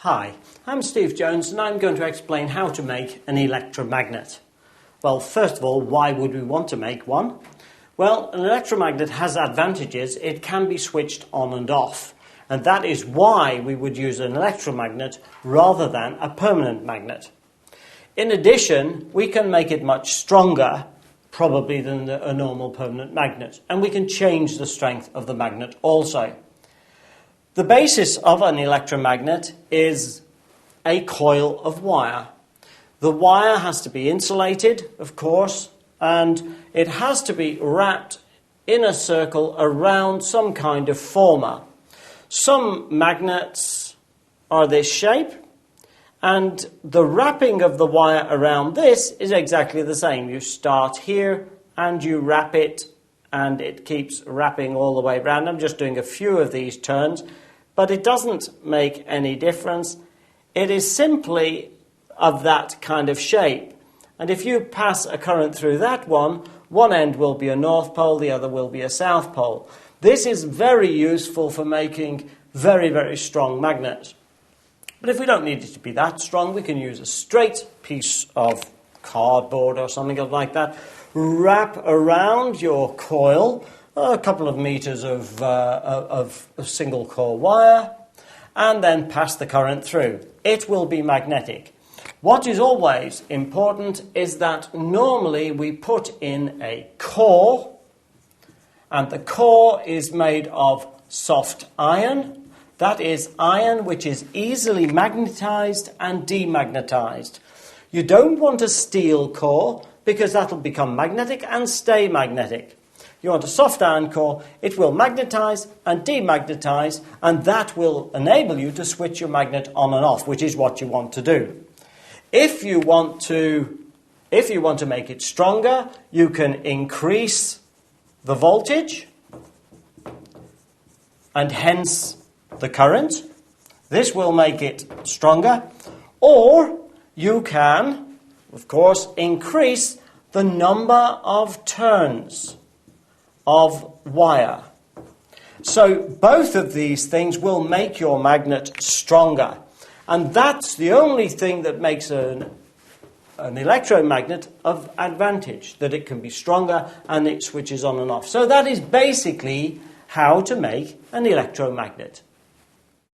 Hi, I'm Steve Jones and I'm going to explain how to make an electromagnet. Well, first of all, why would we want to make one? Well, an electromagnet has advantages. It can be switched on and off, and that is why we would use an electromagnet rather than a permanent magnet. In addition, we can make it much stronger, probably than a normal permanent magnet, and we can change the strength of the magnet also. The basis of an electromagnet is a coil of wire. The wire has to be insulated, of course, and it has to be wrapped in a circle around some kind of former. Some magnets are this shape, and the wrapping of the wire around this is exactly the same. You start here and you wrap it, and it keeps wrapping all the way around. I'm just doing a few of these turns, but it doesn't make any difference. It is simply of that kind of shape. And if you pass a current through that one end will be a north pole, the other will be a south pole. This is very useful for making very, very strong magnets. But if we don't need it to be that strong, we can use a straight piece of cardboard or something like that. Wrap around your coil a couple of meters of single core wire, and then pass the current through. It will be magnetic. What is always important is that normally we put in a core, and the core is made of soft iron. That is iron which is easily magnetized and demagnetized. You don't want a steel core because that will become magnetic and stay magnetic. You want a soft iron core. It will magnetize and demagnetize, and that will enable you to switch your magnet on and off, which is what you want to do. If you want to make it stronger, you can increase the voltage and hence the current. This will make it stronger. Or you can, of course, increase the number of turns of wire. So both of these things will make your magnet stronger. And that's the only thing that makes an electromagnet of advantage, that it can be stronger and it switches on and off. So that is basically how to make an electromagnet.